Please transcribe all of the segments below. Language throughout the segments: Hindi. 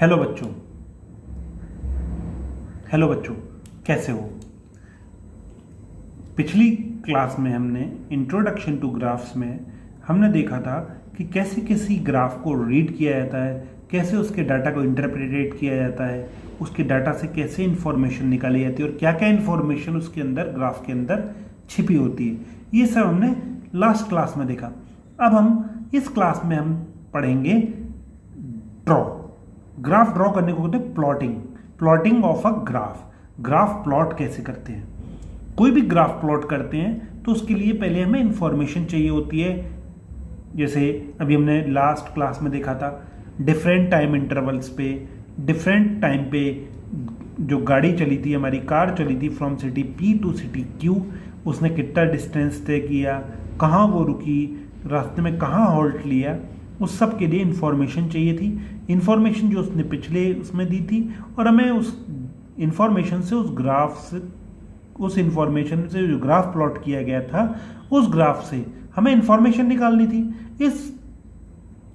हेलो बच्चों। हेलो बच्चों, कैसे हो? पिछली क्लास में हमने इंट्रोडक्शन टू ग्राफ्स में हमने देखा था कि कैसे किसी ग्राफ को रीड किया जाता है, कैसे उसके डाटा को इंटरप्रेटेट किया जाता है, उसके डाटा से कैसे इंफॉर्मेशन निकाली जाती है और क्या क्या इंफॉर्मेशन उसके अंदर ग्राफ के अंदर छिपी होती है। ये सब हमने लास्ट क्लास में देखा। अब हम इस क्लास में हम पढ़ेंगे ड्रॉ। ग्राफ ड्रॉ करने को कहते हैं plotting. Plotting of a graph. Graph plot कैसे करते हैं? कोई भी ग्राफ प्लॉट करते हैं तो उसके लिए पहले हमें इंफॉर्मेशन चाहिए होती है। जैसे अभी हमने लास्ट क्लास में देखा था, डिफरेंट टाइम इंटरवल्स पे, डिफरेंट टाइम पे जो गाड़ी चली थी, हमारी कार चली थी from city P to city Q, उसने कितना डिस्टेंस तय किया, कहाँ वो रुकी, रास्ते में कहाँ हॉल्ट लिया, उस सब के लिए इंफॉर्मेशन चाहिए थी। इंफॉर्मेशन जो उसने पिछले उसमें दी थी और हमें उस इंफॉर्मेशन से उस इंफॉर्मेशन से जो ग्राफ प्लॉट किया गया था, उस ग्राफ से हमें इंफॉर्मेशन निकालनी थी। इस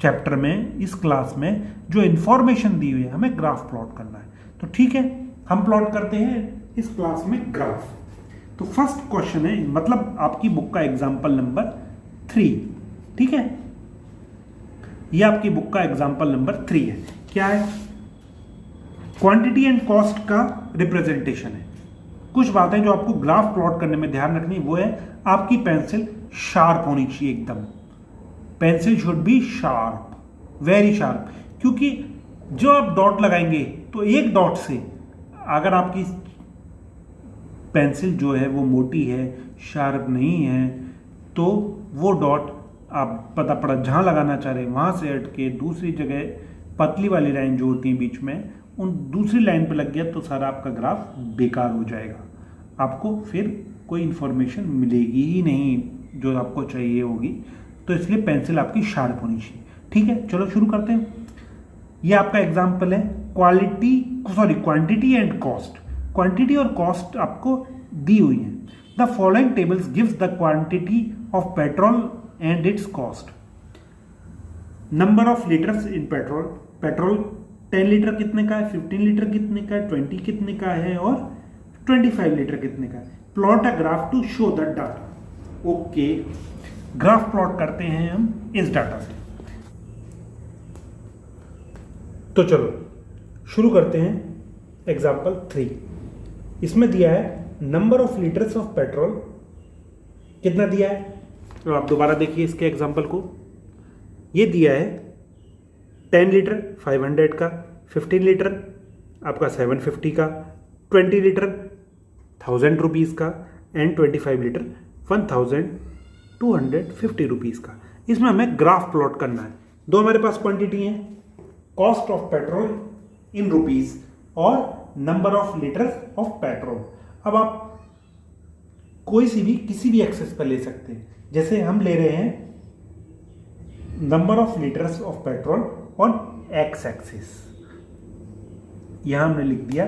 चैप्टर में, इस क्लास में जो इंफॉर्मेशन दी हुई है, हमें ग्राफ प्लॉट करना है। तो ठीक है, हम प्लॉट करते हैं इस क्लास में ग्राफ। तो फर्स्ट क्वेश्चन है, मतलब आपकी बुक का एग्जाम्पल नंबर 3, ठीक है, ये आपकी बुक का एग्जाम्पल नंबर 3 है। क्या है? क्वांटिटी एंड कॉस्ट का रिप्रेजेंटेशन है। कुछ बातें जो आपको ग्राफ प्लॉट करने में ध्यान रखनी, वो है आपकी पेंसिल शार्प होनी चाहिए एकदम। Pencil should be sharp, very sharp, क्योंकि जो आप डॉट लगाएंगे तो एक डॉट से अगर आपकी पेंसिल जो है वो मोटी है, शार्प नहीं है, तो वो डॉट आप पता पड़ा जहाँ लगाना चाह रहे हैं वहाँ से हट के दूसरी जगह पतली वाली लाइन जो होती है बीच में, उन दूसरी लाइन पे लग गया तो सारा आपका ग्राफ बेकार हो जाएगा। आपको फिर कोई इंफॉर्मेशन मिलेगी ही नहीं जो आपको चाहिए होगी। तो इसलिए पेंसिल आपकी शार्प होनी चाहिए। ठीक है, चलो शुरू करते हैं। ये आपका एग्जाम्पल है क्वांटिटी एंड कॉस्ट। क्वांटिटी और कॉस्ट आपको दी हुई है। The following tables gives the quantity of petrol and its cost. Number of liters in petrol. Petrol 10 litre कितने का है, 15 लीटर कितने का है, 20 कितने का है और 25 लीटर कितने का है। Plot a graph to show the data. Okay, graph plot करते हैं हम इस डाटा से। तो चलो शुरू करते हैं एग्जाम्पल 3। इसमें दिया है number of litres of petrol. कितना दिया है? तो आप दोबारा देखिए इसके एग्जाम्पल को। ये दिया है 10 लीटर 500 का, 15 लीटर आपका 750 का, 20 लीटर 1000 रुपीज़ का एंड 25 लीटर 1250 रुपीज़ का। इसमें हमें ग्राफ प्लॉट करना है। दो हमारे पास क्वांटिटी हैं, cost of petrol in rupees और number of litres of petrol. अब आप कोई सी भी किसी भी एक्सेस पर ले सकते हैं। जैसे हम ले रहे हैं number of litres of petrol on x axis, यहां हमने लिख दिया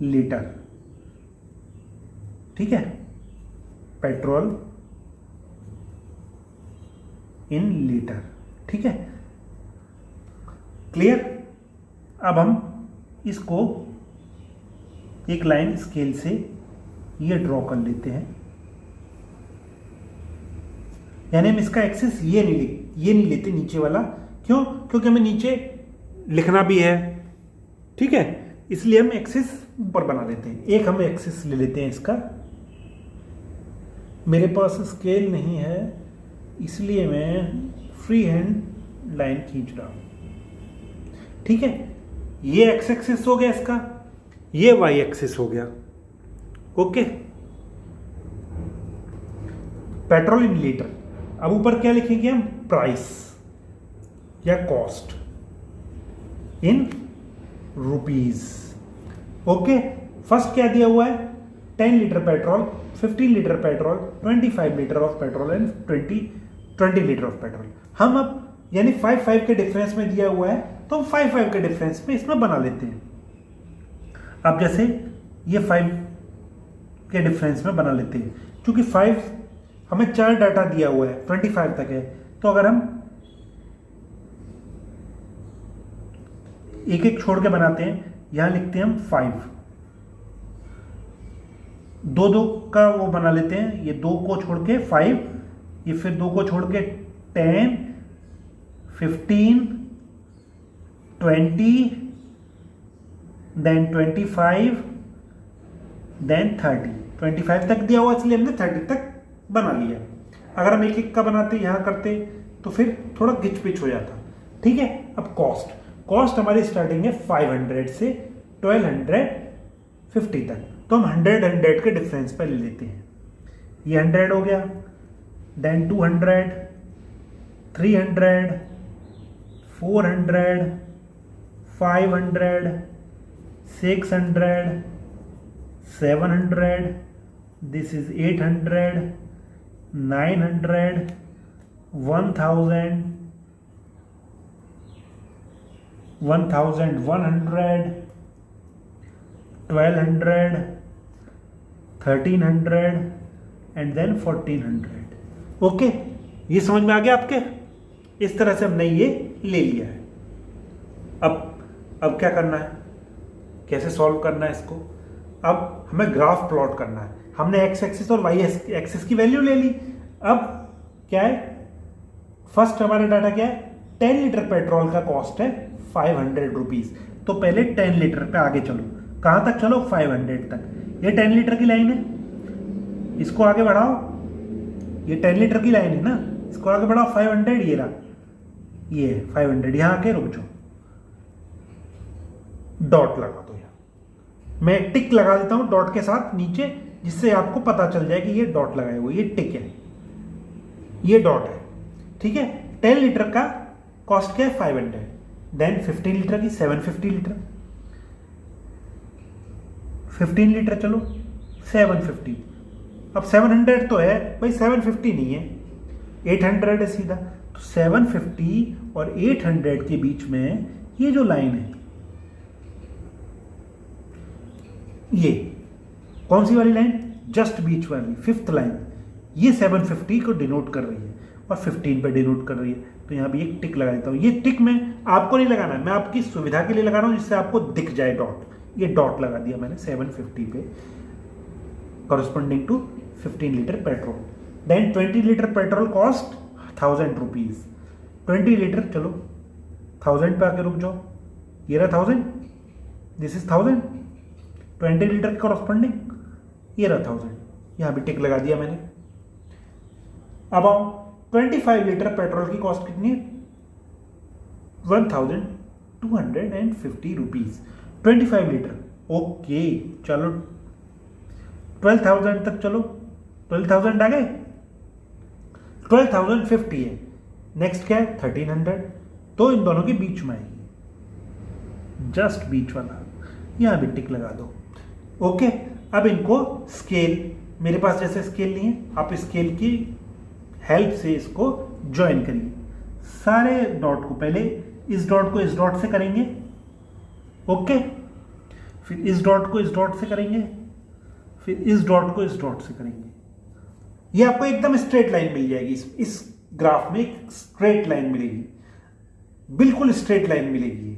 लीटर। ठीक है, पेट्रोल इन लीटर। ठीक है, क्लियर? अब हम इसको एक लाइन स्केल से ये ड्रॉ कर लेते हैं। यानी हम इसका एक्सेस ये नहीं लेते नीचे वाला। क्यों? क्योंकि हमें नीचे लिखना भी है। ठीक है, इसलिए हम एक्सेस ऊपर बना लेते हैं। एक हम एक्सेस ले लेते हैं इसका। मेरे पास स्केल नहीं है इसलिए मैं फ्री हैंड लाइन खींच रहा हूं। ठीक है, ये एक्स एक्सेस हो गया इसका, ये वाई एक्सेस हो गया। Okay, petrol in litre. अब ऊपर क्या लिखेंगे हम? प्राइस या cost in rupees. Okay, first क्या दिया हुआ है? 10 litre petrol, 15 litre petrol, 25 litre of petrol and 20 litre of petrol. हम अब यानी 5 के डिफरेंस में दिया हुआ है तो हम 5 के डिफरेंस में इसमें बना लेते हैं। अब जैसे ये 5 के डिफरेंस में बना लेते हैं, क्योंकि 5 हमें 4 डाटा दिया हुआ है, 25 तक है। तो अगर हम एक एक छोड़ के बनाते हैं। यहाँ लिखते हैं हम 5, दो दो का वो बना लेते हैं, ये 2 को छोड़ के 5, ये फिर 2 को छोड़ के 10, 15, 20, देन 25, देन 30। 25 तक दिया हुआ इसलिए हमने 30 तक बना लिया। अगर हम एक एक का बनाते यहाँ करते तो फिर थोड़ा गिच पिच हो जाता। ठीक है, अब कॉस्ट हमारी स्टार्टिंग है 500 से 1250 तक, तो हम 100 के डिफरेंस पर ले लेते हैं। ये 100 हो गया, then 200, 300, 400, 500, 600, 700, this is 800, 900, 1000, 1100, 1200, 1300 and then 1400। Okay, ये समझ में आ गया आपके? इस तरह से हमने ये ले लिया है। अब क्या करना है, कैसे सॉल्व करना है इसको? अब हमें ग्राफ प्लॉट करना है। हमने एक्स एक्सिस और वाई एक्सिस की वैल्यू ले ली। अब क्या है, फर्स्ट हमारा डाटा क्या है, 10 लीटर पेट्रोल का कॉस्ट है 500 रुपीज। तो पहले 10 लीटर पे आगे चलो, कहां तक चलो, 500 तक। ये 10 लीटर की लाइन है, इसको आगे बढ़ाओ, ये 10 लीटर की लाइन है ना, इसको आगे बढ़ाओ 500, ये रहा, ये 500, यहां आके रुक जाओ, डॉट लगा दो। यहाँ मैं टिक लगा देता हूं डॉट के साथ नीचे, जिससे आपको पता चल जाए कि ये डॉट लगाए हुए, ये टिक है, ये डॉट है। ठीक है, 10 लीटर का कॉस्ट क्या है 500, देन 15 लीटर की 750 लीटर, 15 लीटर चलो 750। अब 700 तो है भाई, 750 नहीं है, 800 है सीधा। तो 750 और 800 के बीच में ये जो लाइन है, ये कौन सी वाली लाइन, जस्ट बीच वाली 5th लाइन, ये 750 को डिनोट कर रही है और 15 पे डिनोट कर रही है। तो यहां भी एक टिक लगा देता हूं। ये टिक में आपको नहीं लगाना है, मैं आपकी सुविधा के लिए लगा रहा हूं, जिससे आपको दिख जाए डॉट। ये डॉट लगा दिया मैंने 750 पे, corresponding to 15 litre petrol. Then 20 litre petrol cost 1000 rupees. 20 litre चलो 1000 पे आके रुक जाओ, ये रहा 1000, दिस इज 1000। 20 लीटर के कॉरेस्पॉन्डिंग ये रहा 1000, यहां भी टिक लगा दिया मैंने। अब आओ, 25 लीटर पेट्रोल की कॉस्ट कितनी है, 1250 रुपीज। 25 लीटर, ओके चलो 12,000 तक चलो, 12,000 आ गए, 12,050 है। नेक्स्ट क्या है 1300, तो इन दोनों के बीच में आएगी, जस्ट बीच वाला, यहां भी टिक लगा दो। ओके, अब इनको स्केल, मेरे पास जैसे स्केल नहीं है, आप स्केल की हेल्प से इसको ज्वाइन करिए। सारे डॉट को पहले इस डॉट को इस डॉट से करेंगे, ओके, फिर इस डॉट को इस डॉट से करेंगे, फिर इस डॉट को इस डॉट से करेंगे। ये आपको एकदम स्ट्रेट लाइन मिल जाएगी। इस ग्राफ में एक स्ट्रेट लाइन मिलेगी, बिल्कुल स्ट्रेट लाइन मिलेगी,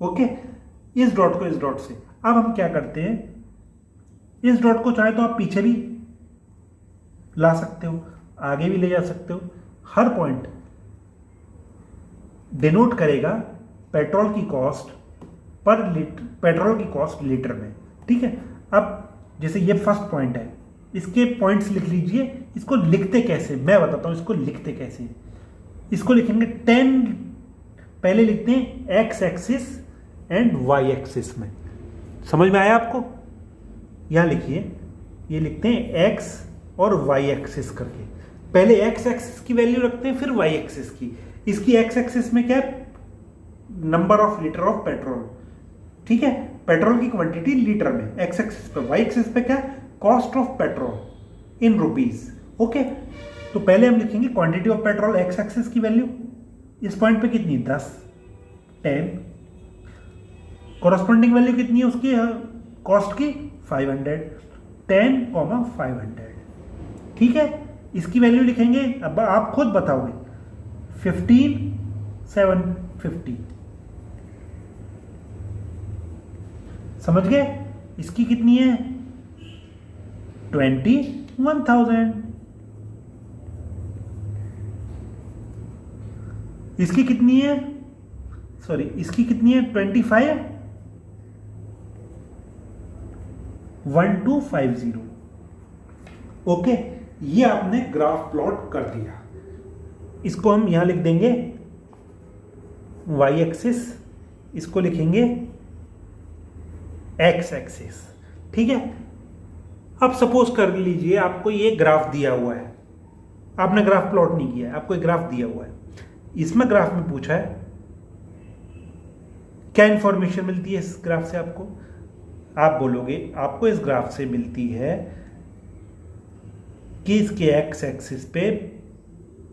ओके। इस डॉट को इस डॉट से। अब हम क्या करते हैं, इस डॉट को चाहे तो आप पीछे भी ला सकते हो, आगे भी ले जा सकते हो। हर पॉइंट डिनोट करेगा पेट्रोल की कॉस्ट पर लीटर, पेट्रोल की कॉस्ट लीटर में। ठीक है, अब जैसे ये फर्स्ट पॉइंट है, इसके पॉइंट्स लिख लीजिए। इसको लिखते कैसे मैं बताता हूं, इसको लिखते कैसे। इसको लिखेंगे 10, पहले लिखते हैं X axis and Y axis में। समझ में आया आपको? यहां लिखिए, ये लिखते हैं एक्स और वाई एक्सिस करके। पहले एक्स एक्सिस की वैल्यू रखते हैं, फिर वाई एक्सिस की। इसकी एक्स एक्सिस में क्या है, number of litre of petrol. ठीक है, पेट्रोल की क्वांटिटी लीटर में एक्स एक्सिस पे। वाई एक्सिस पे क्या, cost of petrol in rupees. Okay, तो पहले हम लिखेंगे quantity of petrol, x axis की वैल्यू इस पॉइंट पे कितनी, 10, 10। कॉरेस्पॉन्डिंग वैल्यू कितनी है उसकी कॉस्ट की, 500, 10, 500। ठीक है, इसकी वैल्यू लिखेंगे, अब आप खुद बताओगे, 15, 750। समझ गए? इसकी कितनी है? 21,000। इसकी कितनी है? सॉरी, इसकी कितनी है? 1250। ओके, ये आपने ग्राफ प्लॉट कर दिया। इसको हम यहां लिख देंगे वाई एक्सिस, इसको लिखेंगे एक्स एक्सिस। ठीक है। अब सपोज कर लीजिए आपको ये ग्राफ दिया हुआ है, आपने ग्राफ प्लॉट नहीं किया है, आपको एक ग्राफ दिया हुआ है। इसमें ग्राफ में पूछा है क्या इंफॉर्मेशन मिलती है इस ग्राफ से आपको? आप बोलोगे आपको इस ग्राफ से मिलती है कि इसके एक्स एक्सिस पे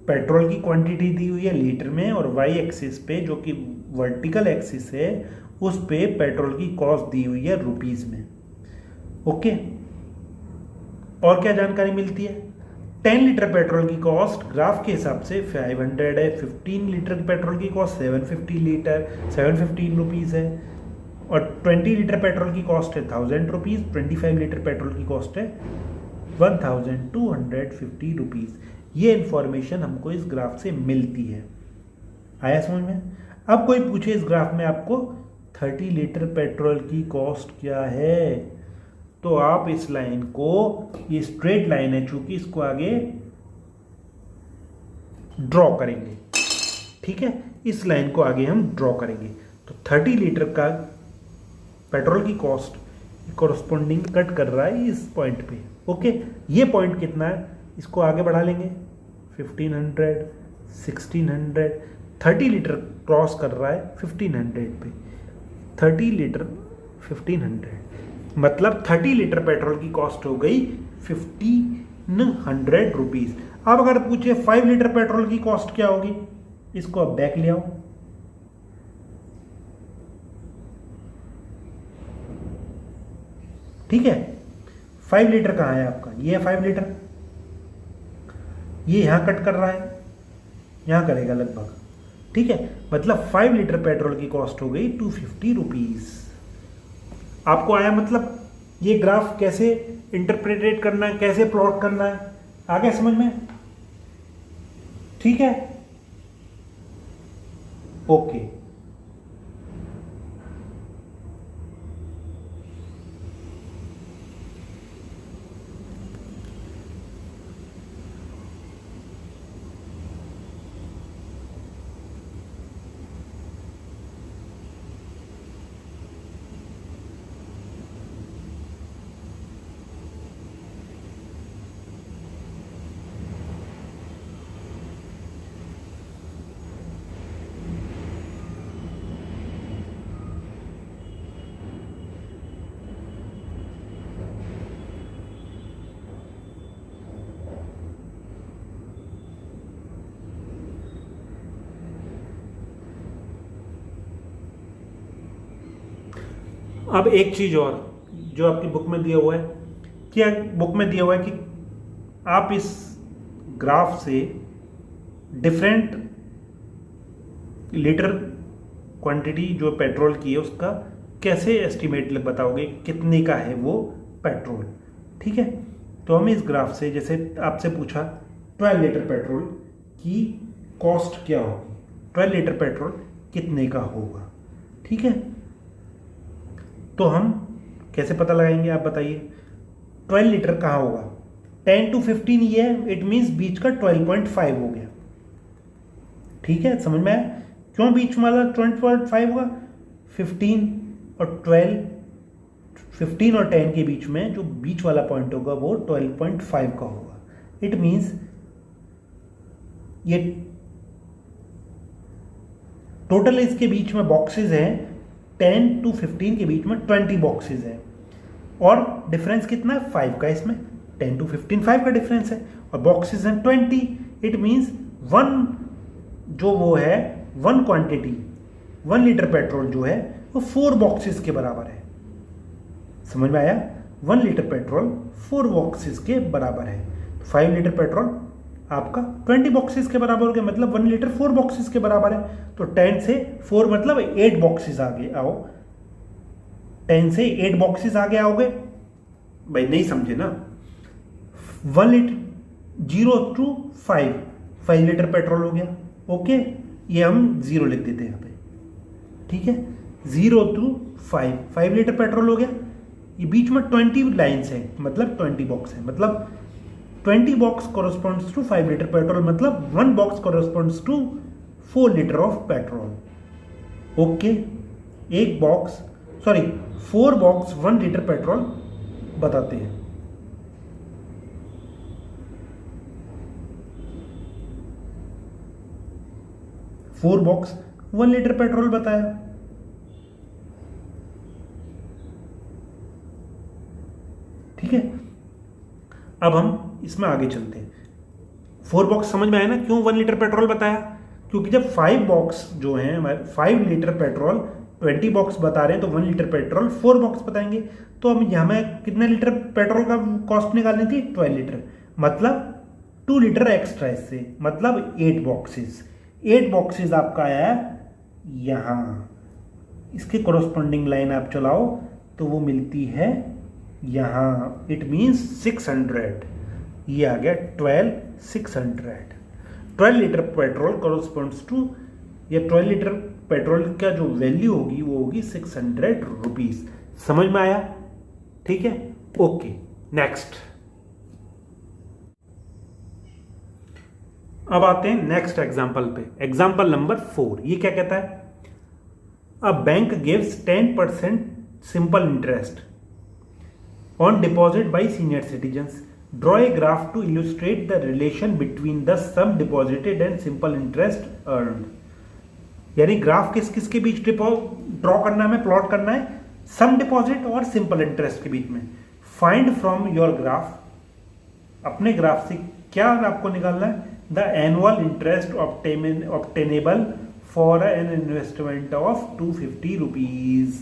पेट्रोल की क्वांटिटी दी हुई है लीटर में, और वाई एक्सिस पे जो कि वर्टिकल एक्सिस है उस पे पेट्रोल की कॉस्ट दी हुई है रुपीस में। ओके, और क्या जानकारी मिलती है? 10 लीटर पेट्रोल की कॉस्ट ग्राफ के हिसाब से 500 है, 15 लीटर पेट्रोल की कॉस्ट 715 रुपीज़ है, और 20 लीटर पेट्रोल की कॉस्ट है 1000 रुपीज़, 25 लीटर पेट्रोल की कॉस्ट है 1250 रुपीज़। ये इंफॉर्मेशन हमको इस ग्राफ से मिलती है। आया समझ में? अब कोई पूछे इस ग्राफ में आपको 30 लीटर पेट्रोल की कॉस्ट क्या है, तो आप इस लाइन को, ये स्ट्रेट लाइन है चूंकि, इसको आगे ड्रॉ करेंगे। ठीक है, इस लाइन को आगे हम ड्रॉ करेंगे। तो 30 लीटर का पेट्रोल की कॉस्ट कॉरस्पॉन्डिंग कट कर रहा है इस पॉइंट पे। ओके, ये पॉइंट कितना है, इसको आगे बढ़ा लेंगे 1500, 1600, 30 लीटर क्रॉस कर रहा है 1500 पे। 30 लीटर 1500 मतलब 30 लीटर पेट्रोल की कॉस्ट हो गई 1500 रुपीज। अब अगर पूछे 5 लीटर पेट्रोल की कॉस्ट क्या होगी, इसको अब बैक ले आओ। ठीक है, 5 लीटर कहां है आपका? ये है 5 लीटर, ये यहां कट कर रहा है, यहां करेगा लगभग। ठीक है, मतलब 5 लीटर पेट्रोल की कॉस्ट हो गई 250 रुपीज। आपको आया मतलब ये ग्राफ कैसे इंटरप्रेटेट करना है, कैसे प्लॉट करना है? आ गया समझ में? ठीक है, ओके। अब एक चीज और जो आपकी बुक में दिया हुआ है, क्या बुक में दिया हुआ है कि आप इस ग्राफ से डिफरेंट लीटर क्वांटिटी जो पेट्रोल की है उसका कैसे एस्टिमेट बताओगे, कितने का है वो पेट्रोल। ठीक है, तो हम इस ग्राफ से, जैसे आपसे पूछा 12 लीटर पेट्रोल की कॉस्ट क्या होगी, 12 लीटर पेट्रोल कितने का होगा। ठीक है, तो हम कैसे पता लगाएंगे आप बताइए? 12 लीटर कहाँ होगा? 10 to 15 ये है, इट मीन्स बीच का 12.5 हो गया। ठीक है, समझ में आया क्यों बीच वाला 12.5 होगा? 15 और 12, 15 और 10 के बीच में जो बीच वाला पॉइंट होगा वो 12.5 का होगा। इट मीन्स ये टोटल इसके बीच में बॉक्सेस हैं 10 to 15 के बीच में 20 बॉक्सेस है, और डिफरेंस कितना है 5 का, इसमें 10 to 15 5 का डिफरेंस है, और बॉक्सेस हैं 20। इट मींस वन जो वो है, वन क्वांटिटी 1 लीटर पेट्रोल जो है वो 4 बॉक्सेस के बराबर है। समझ में आया? 1 लीटर पेट्रोल 4 बॉक्सेस के बराबर है। 5 लीटर पेट्रोल आपका 20 बॉक्सेस के बराबर हो गया, मतलब 1 लीटर 4 बॉक्सेस के बराबर है। तो 10 से 4 मतलब 8 बॉक्सेस आगे आओ, 10 से 8 बॉक्सेस आगे आओगे, भाई नहीं समझे ना। 1 लीटर 0 to 5 लीटर पेट्रोल हो गया। ओके, ये हम 0 लिख देते हैं यहाँ पे, ठीक है। 0 to 5 लीटर पेट्रोल हो गया। ये बीच में 20 लाइन्स है, मतलब 20 बॉक्स है, मतलब 20 box corresponds to 5 litre petrol, मतलब 1 box corresponds to 4 litre of petrol. Okay, 4 box 1 litre petrol बताते हैं। फोर बॉक्स 1 लीटर पेट्रोल बताया। ठीक है, अब हम इसमें आगे चलते हैं। 4 बॉक्स समझ में आया ना, क्यों 1 लीटर पेट्रोल बताया? क्योंकि जब 5 बॉक्स जो हैं हमारे 5 लीटर पेट्रोल 20 बॉक्स बता रहे हैं, तो 1 लीटर पेट्रोल 4 बॉक्स बताएंगे। तो हम यहाँ में कितने लीटर पेट्रोल का कॉस्ट निकालनी थी? 12 लीटर, मतलब 2 लीटर एक्स्ट्रा इससे, मतलब 8 बॉक्सेस। 8 बॉक्सेस आपका आया यहाँ। इसके कोरस्पॉन्डिंग लाइन आप चलाओ तो वो मिलती है यहाँ, इट मीन्स 600। ये आ गया 12,600। 12 लीटर पेट्रोल कॉरस्पॉन्ड्स टू, या 12 लीटर पेट्रोल का जो वैल्यू होगी वो होगी 600 रुपीज। समझ में आया? ठीक है, ओके। नेक्स्ट, अब आते हैं नेक्स्ट एग्जाम्पल पे। एग्जाम्पल नंबर 4, ये क्या कहता है? A bank gives 10% simple interest on deposit by senior citizens. Draw a graph to illustrate the relation between the sum deposited and simple interest earned. यानी ग्राफ किस किस के बीच ड्रॉ करना है, हमें प्लॉट करना है, सम डिपॉजिट और सिंपल इंटरेस्ट के बीच में। फाइंड फ्रॉम योर ग्राफ, अपने ग्राफ से क्या आपको निकालना है? The annual interest obtainable for an investment of 250 rupees.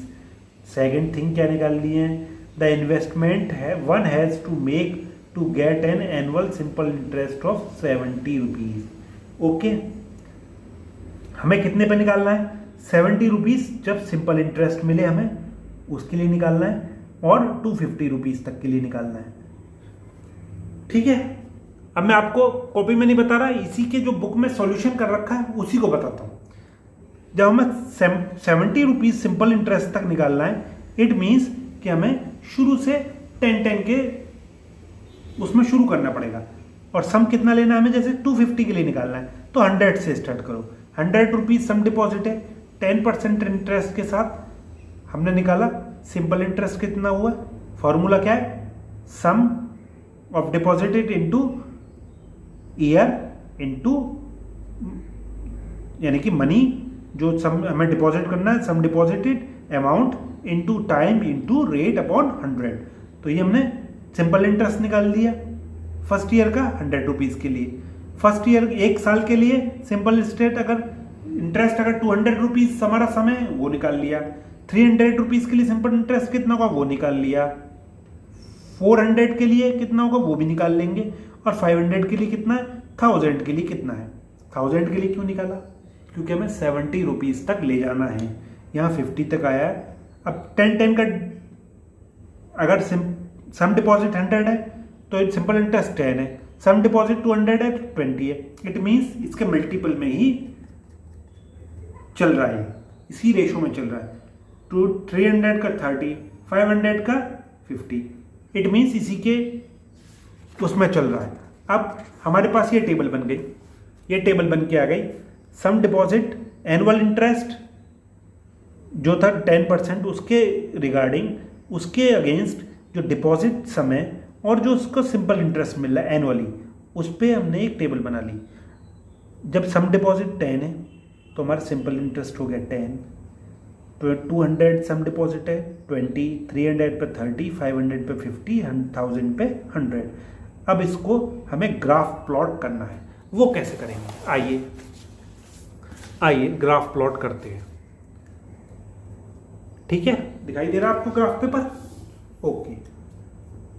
Second thing क्या निकाल ली है? द इन्वेस्टमेंट है one has to make to get an annual simple interest of 70 rupees. Okay, हमें कितने पे निकालना है? 70 रुपीज जब सिंपल इंटरेस्ट मिले हमें उसके लिए निकालना है, और 250 रुपीज तक के लिए निकालना है। ठीक है, अब मैं आपको कॉपी में नहीं बता रहा, इसी के जो बुक में सॉल्यूशन कर रखा है उसी को बताता हूं। जब हमें 70 रुपीज सिंपल इंटरेस्ट तक निकालना है, इट मीन्स कि हमें शुरू से 10 के उसमें शुरू करना पड़ेगा। और सम कितना लेना है हमें? जैसे 250 के लिए निकालना है तो 100 से स्टार्ट करो। 100 रुपीज सम डिपॉजिट है, 10% इंटरेस्ट के साथ हमने निकाला। सिंपल इंटरेस्ट कितना हुआ? फॉर्मूला क्या है? Sum of deposited into year into, यानी कि मनी जो सम हमें डिपॉजिट करना है, sum deposited amount into time into rate upon 100। तो ये हमने सिंपल इंटरेस्ट निकाल दिया फर्स्ट ईयर का 100 रुपीज के लिए। फर्स्ट ईयर 1 साल के लिए सिंपल इंटरेस्ट अगर 200 रुपीज हमारा समय, वो निकाल लिया। 300 रुपीज के लिए सिंपल इंटरेस्ट कितना होगा, वो निकाल लिया। 400 के लिए कितना होगा, वो भी निकाल लेंगे। और 500 के लिए कितना है, 1000 के लिए कितना है। 1000 के लिए क्यों निकाला? क्योंकि हमें 70 रुपीज तक ले जाना है, यहाँ 50 तक आया है। अब 10 का अगर सम डिपॉजिट 100 है तो सिंपल इंटरेस्ट 10 है, सम डिपॉजिट 200 है तो 20 है। इट मीन्स इसके मल्टीपल में ही चल रहा है, इसी रेशो में चल रहा है। 300 का 30, 500 का 50, इट मीन्स इसी के उसमें चल रहा है। अब हमारे पास ये टेबल बन गई, ये टेबल बन के आ गई। सम डिपॉजिट एनुअल इंटरेस्ट जो था 10%, उसके रिगार्डिंग, उसके अगेंस्ट जो डिपॉजिट समय और जो उसको सिंपल इंटरेस्ट मिल रहा है एनुअली, उस पर हमने एक टेबल बना ली। जब सम डिपॉजिट 10 है तो हमारा सिंपल इंटरेस्ट हो गया 10, 200 सम डिपॉजिट है 20, 300 पे 30, 500 पे 50, 1000 पे 100। अब इसको हमें ग्राफ प्लॉट करना है, वो कैसे करेंगे? आइए ग्राफ प्लॉट करते हैं। ठीक है, दिखाई दे रहा है आपको ग्राफ पेपर? ओके,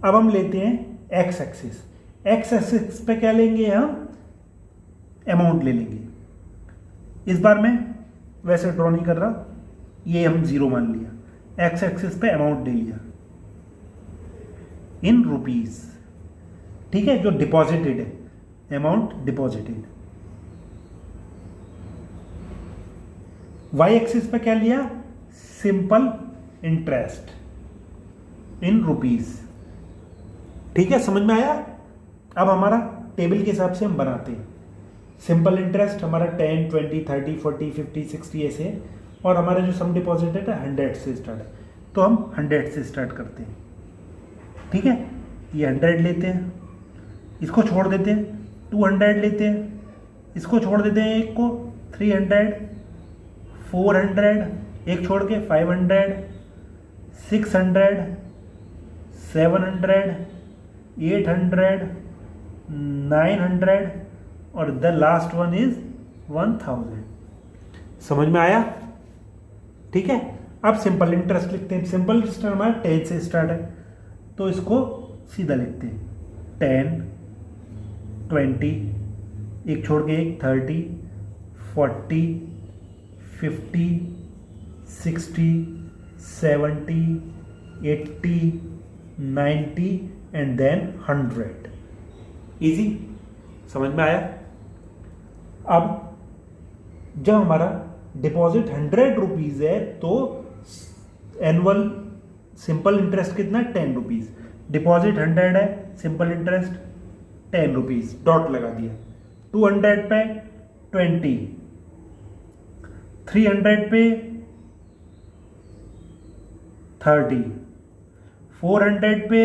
अब हम लेते हैं एक्स एक्सिस। एक्स एक्सिस पे क्या लेंगे? हम अमाउंट ले लेंगे। इस बार मैं वैसे ड्रॉ नहीं कर रहा, ये हम 0 मान लिया। एक्स एक्सिस पे अमाउंट दे दिया इन रुपीज, ठीक है, जो डिपॉजिटेड है, अमाउंट डिपॉजिटेड। वाई एक्सिस पे क्या लिया, सिंपल इंटरेस्ट इन रुपीज, ठीक है, समझ में आया। अब हमारा टेबल के हिसाब से हम बनाते हैं। सिंपल इंटरेस्ट हमारा 10, 20, 30, 40, 50, 60 ऐसे है, और हमारा जो सम डिपॉजिटेड है 100 से स्टार्ट है, तो हम 100 से स्टार्ट करते हैं, ठीक है। ये 100 लेते हैं, इसको छोड़ देते हैं, 200 लेते हैं, इसको छोड़ देते हैं एक को, 300, 400, एक छोड़ के 500, 600, 700, 800, 900 और द लास्ट वन इज 1000। समझ में आया, ठीक है। अब सिंपल इंटरेस्ट लिखते हैं। सिंपल इंटरेस्ट हमारा 10 से स्टार्ट है, तो इसको सीधा लिखते हैं 10, 20, एक छोड़ के एक 30, 40, 50, 60, 70, 80, 90 एंड देन 100। इजी, समझ में आया। अब जब हमारा डिपॉजिट 100 रुपीज है तो एनुअल सिंपल इंटरेस्ट कितना है, 10 रुपीज। डिपॉजिट 100 है, सिंपल इंटरेस्ट 10 रुपीज, डॉट लगा दिया। 200 पे 20, 300 पे 30, 400 पे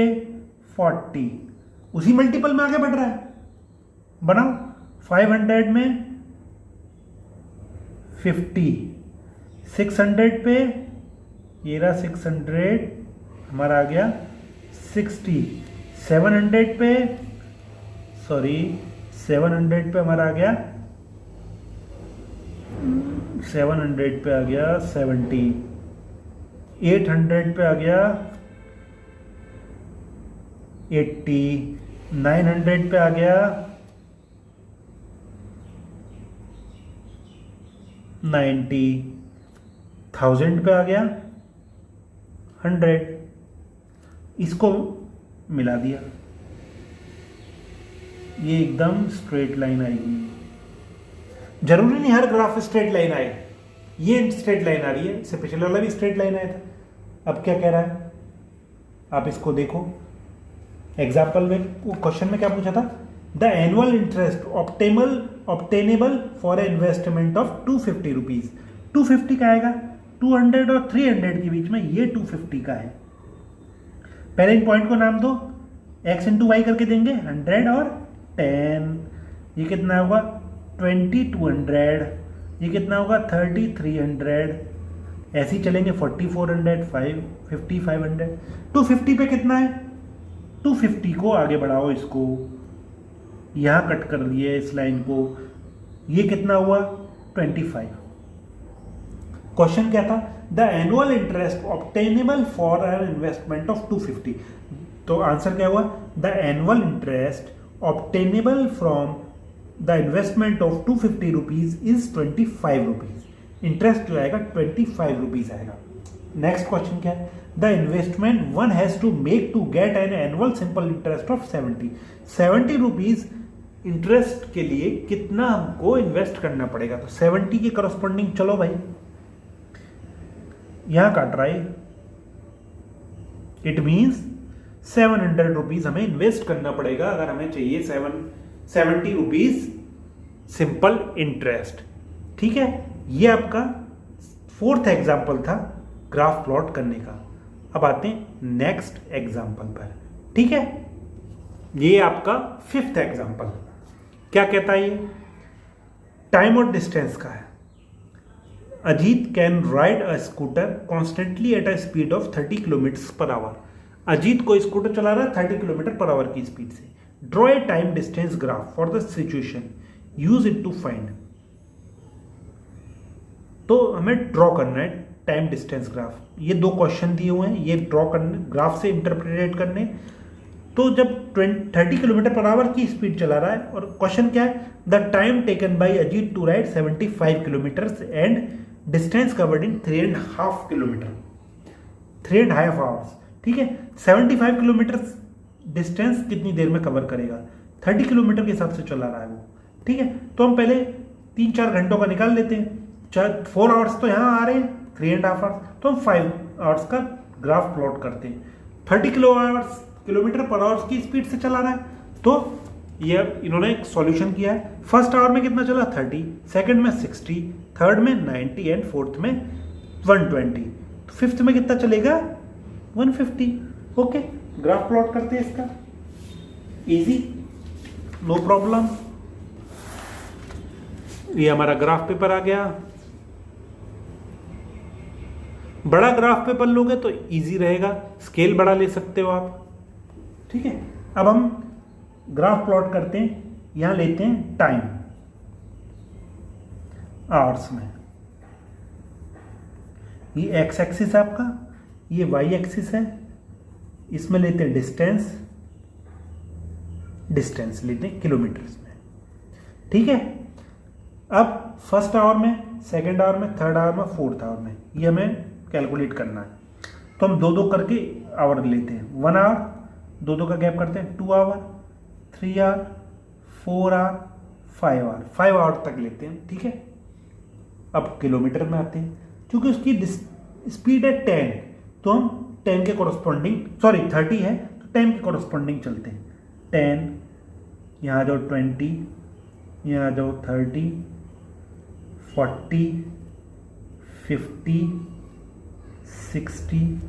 40, उसी मल्टीपल में आगे बढ़ रहा है, बनाओ। 500 में 50, 600 पे ये रहा 600, हमारा आ गया 60, 700 पे 700 पे हमारा आ गया 700 पे आ गया 70, 800 पे आ गया 80, 900 पे आ गया 90, 1000 पे आ गया 100। इसको मिला दिया, ये एकदम स्ट्रेट लाइन आएगी। जरूरी नहीं हर ग्राफ स्ट्रेट लाइन आए, ये स्ट्रेट लाइन आ रही है, इससे पिछले वाला भी स्ट्रेट लाइन आया था। अब क्या कह रहा है, आप इसको देखो। एग्जाम्पल में क्वेश्चन में क्या पूछा था, the annual interest obtainable for investment of 250 rupees. 250 का आएगा, 200 और 300 के बीच में ये 250 का है। पहले इन पॉइंट को नाम दो, x इंटू वाई करके देंगे 100 और 10, ये कितना होगा 20, 200, ये कितना होगा 30, 300, ऐसे ही चलेंगे 40, 400, 50, 500। 250 पे कितना है, 250 को आगे बढ़ाओ, इसको यहाँ कट कर लिए इस लाइन को, ये कितना हुआ 25। क्वेश्चन क्या था, the annual interest obtainable for an investment of 250। तो आंसर क्या हुआ, the annual interest obtainable from the investment of 250 rupees is 25 rupees. Interest जो आएगा 25 रुपीज आएगा। नेक्स्ट क्वेश्चन क्या है, the investment one has to make to get an annual simple interest of 70 rupees. Interest के लिए कितना हमको इन्वेस्ट करना पड़ेगा, तो 70 के करस्पॉन्डिंग चलो भाई, यहां काट रहा है, इट मीन्स 700 रुपीज हमें इन्वेस्ट करना पड़ेगा अगर हमें चाहिए 70 रुपीज सिंपल इंटरेस्ट। ठीक है, ये आपका 4th एग्जाम्पल था ग्राफ प्लॉट करने का। अब आते हैं नेक्स्ट एग्जाम्पल पर। ठीक है, ये आपका 5th एग्जाम्पल क्या कहता है, ये टाइम और डिस्टेंस का है। Ajit can ride a scooter constantly at a speed of 30 kilometre per hour. Ajit को स्कूटर चला रहा है 30 किलोमीटर पर आवर की स्पीड से। Draw a time distance graph for the situation, use it to find. तो हमें ड्रॉ करना है टाइम डिस्टेंस ग्राफ। ये 2 क्वेश्चन दिए हुए हैं, ये ड्रॉ करने, ग्राफ से इंटरप्रेट करने। तो जब 30 किलोमीटर पर आवर की स्पीड चला रहा है और क्वेश्चन क्या है, the time taken by Ajit to ride 75 kilometre and distance covered in 3.5 kilometre. 3.5 hours, ठीक है। 75 किलोमीटर डिस्टेंस कितनी देर में कवर करेगा, 30 किलोमीटर के हिसाब से चला रहा है वो, ठीक है। तो हम पहले 3-4 घंटों का निकाल लेते हैं, 4 आवर्स तो यहाँ आ रहे हैं, 3.5 आवर्स, तो हम 5 आवर्स का ग्राफ प्लॉट करते हैं। 30 किलोमीटर पर आवर्स की स्पीड से चला रहा है, तो ये इन्होंने एक सॉल्यूशन किया है। फर्स्ट आवर में कितना चला, 30, सेकंड में 60, थर्ड में 90 एंड फोर्थ में 120, तो फिफ्थ में कितना चलेगा, 150। ओके, ग्राफ प्लॉट करते हैं इसका, इजी, नो प्रॉब्लम। ये हमारा ग्राफ पेपर आ गया। बड़ा ग्राफ पेपर लोगे तो इजी रहेगा, स्केल बड़ा ले सकते हो आप, ठीक है। अब हम ग्राफ प्लॉट करते हैं, यहां लेते हैं टाइम आवर्स में, ये एक्स एक्सिस है आपका, ये वाई एक्सिस है, इसमें लेते हैं डिस्टेंस लेते हैं किलोमीटर्स में, ठीक है। अब फर्स्ट आवर में, सेकंड आवर में, थर्ड आवर में, फोर्थ आवर में, ये हमें कैलकुलेट करना है, तो हम 2-2 करके आवर लेते हैं। 1 आवर, 2-2 का गैप करते हैं, 2 hour, 3 hour, 4 hour, 5 hour, 5 hour तक लेते हैं, ठीक है। अब किलोमीटर में आते हैं, क्योंकि उसकी स्पीड है 10, तो हम 10 के कोरस्पॉन्डिंग, 30 है तो 10 के कोरस्पॉन्डिंग चलते हैं। 10, यहाँ जाओ 20, यहाँ जाओ 30, 40, 50, 60,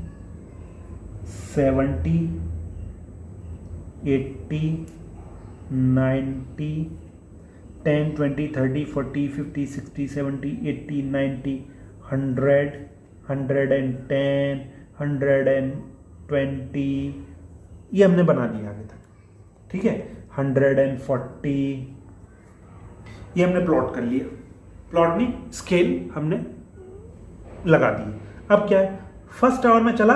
70, 80, 90, 10, 20, 30, 40, 50, 60, 70, 80, 90, 100, 110, 120, ये हमने बना दिया आगे तक, ठीक है। 140, ये हमने प्लॉट कर लिया, प्लॉट नहीं, स्केल हमने लगा दी। अब क्या है, फर्स्ट आवर में चला,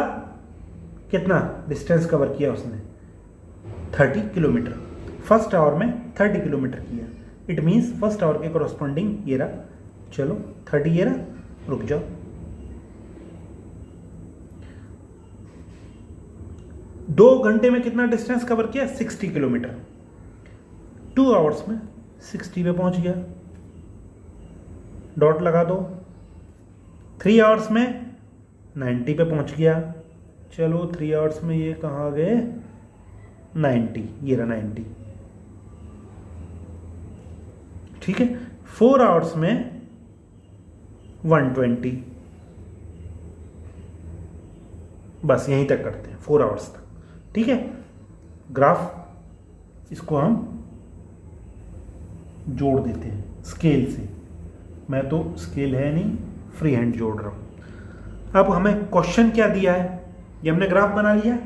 कितना डिस्टेंस कवर किया उसने, 30 किलोमीटर, फर्स्ट आवर में 30 किलोमीटर किया, इट मीन्स फर्स्ट आवर के कोरस्पॉन्डिंग ये रहा, चलो 30 ये रहा, रुक जाओ, 2 घंटे में कितना डिस्टेंस कवर किया, 60 किलोमीटर, 2 आवर्स में 60 पे पहुंच गया, डॉट लगा दो। 3 आवर्स में 90 पे पहुंच गया, चलो 3 आवर्स में ये कहाँ गए, 90, ये रहा 90, ठीक है। 4 आवर्स में 120, बस यहीं तक करते हैं, 4 आवर्स तक, ठीक है। ग्राफ इसको हम जोड़ देते हैं स्केल से, मैं तो स्केल है नहीं, फ्री हैंड जोड़ रहा हूं। अब हमें क्वेश्चन क्या दिया है, ये हमने ग्राफ बना लिया,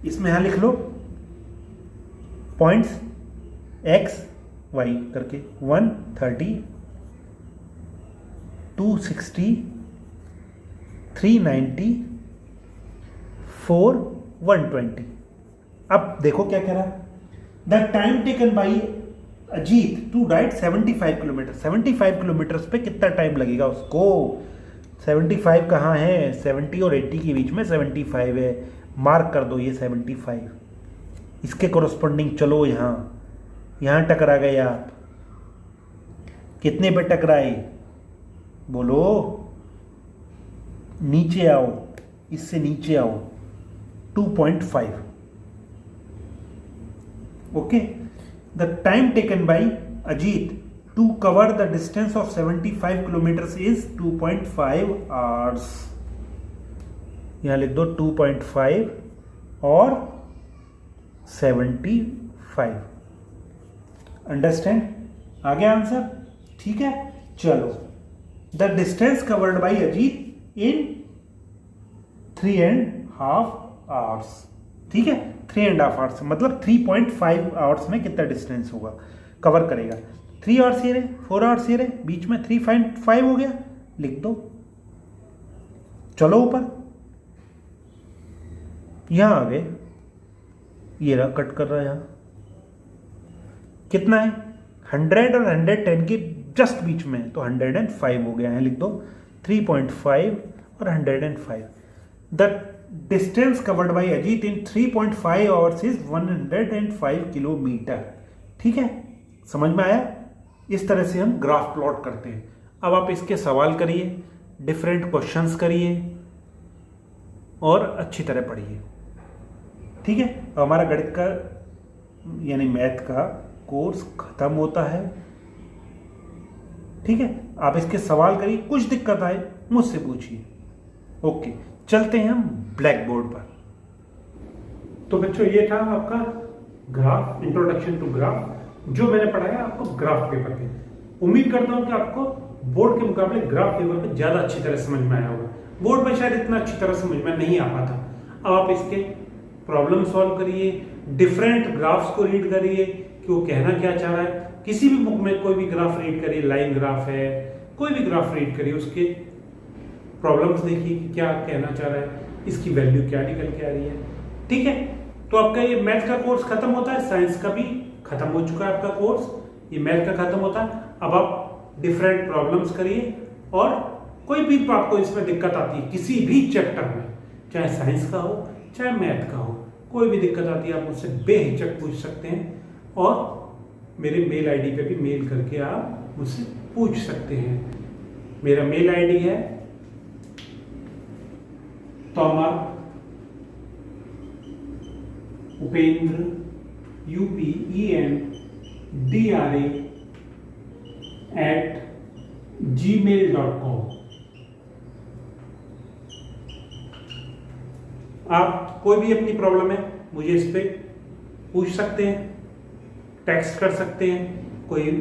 इसमें यहां लिख लो पॉइंट्स एक्स वाई करके, 130, 260, 390, 4, 120। अब देखो क्या कह रहा है, the time taken by Ajit to ride 75 kilometre, 75 kilometre पे कितना टाइम लगेगा उसको, 75 कहाँ है, 70 और 80 के बीच में 75 है, मार्क कर दो ये 75, इसके कोरस्पॉन्डिंग चलो, यहाँ टकरा गए आप, कितने पे टकराए बोलो, नीचे आओ, इससे नीचे आओ, 2.5, okay. The time taken by Ajit to cover the distance of 75 kilometres is 2.5 hours, यहां लिख दो 2.5 और 75, अंडरस्टैंड, आ गया आंसर, ठीक है। चलो, the distance covered by Ajit in 3.5 hours, ठीक है, 3.5 आवर्स मतलब 3.5 आवर्स में कितना डिस्टेंस होगा, कवर करेगा। 3 आवर्स ये रहे, 4 आवर्स ये रहे, बीच में 3.5 हो गया, लिख दो, चलो ऊपर, यहां आ गए, ये रहा, कट कर रहा है, यहां कितना है, 100 और 110 के जस्ट बीच में, तो 105 हो गया है, लिख दो 3.5 और 105। The distance covered by Ajit in 3.5 hours is 105 kilometre. ठीक है, समझ में आया? इस तरह से हम ग्राफ प्लॉट करते हैं। अब आप इसके सवाल करिए, डिफरेंट क्वेश्चंस करिए और अच्छी तरह पढ़िए। ठीक है, अब हमारा गणित का यानी मैथ का कोर्स खत्म होता है। ठीक है, आप इसके सवाल करिए, कुछ दिक्कत आए मुझसे पूछिए। ओके, चलते हैं हम ब्लैक बोर्ड पर। तो बच्चों, ये था आपका ग्राफ, इंट्रोडक्शन टू ग्राफ, जो मैंने पढ़ाया आपको ग्राफ पेपर पे। उम्मीद करता हूं कि आपको बोर्ड के मुकाबले ग्राफ पेपर पे ज्यादा अच्छी तरह समझ में आया होगा। बोर्ड में शायद इतना अच्छी तरह समझ में नहीं आ पाता। अब आप इसके प्रॉब्लम सॉल्व करिए, डिफरेंट ग्राफ्स को रीड करिए कि वो कहना क्या चाह रहा है। किसी भी बुक में कोई भी ग्राफ रीड करिए, लाइन ग्राफ है, कोई भी ग्राफ रीड करिए, उसके प्रॉब्लम्स देखिए कि क्या कहना चाह रहा है, इसकी वैल्यू क्या निकल के आ रही है। ठीक है, तो आपका ये मैथ का कोर्स खत्म होता है, साइंस का भी खत्म हो चुका है आपका कोर्स, ये मैथ का खत्म होता है। अब आप डिफरेंट प्रॉब्लम्स करिए और कोई भी आपको इसमें दिक्कत आती है किसी भी चैप्टर में, चाहे साइंस का हो चाहे मैथ का हो, कोई भी दिक्कत आती है आप मुझसे बेहिचक पूछ सकते हैं और मेरे मेल आईडी पे भी मेल करके आप मुझसे पूछ सकते हैं। मेरा मेल आईडी है तोमर उपेंद्र UPENDRA@gmail.com। आप कोई भी अपनी प्रॉब्लम है मुझे इस पे पूछ सकते हैं, टेक्स्ट कर सकते हैं, कोई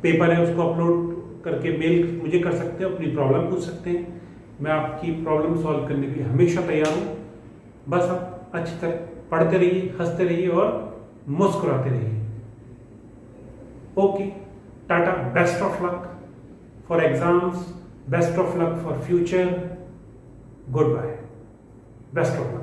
पेपर है उसको अपलोड करके मेल मुझे कर सकते हैं, अपनी प्रॉब्लम पूछ सकते हैं। मैं आपकी प्रॉब्लम सॉल्व करने के लिए हमेशा तैयार हूँ। बस आप अच्छी तरह पढ़ते रहिए, हंसते रहिए और मुस्कुराते रहिए। Okay, tata, best of luck for exams, best of luck for future, good bye, best of luck.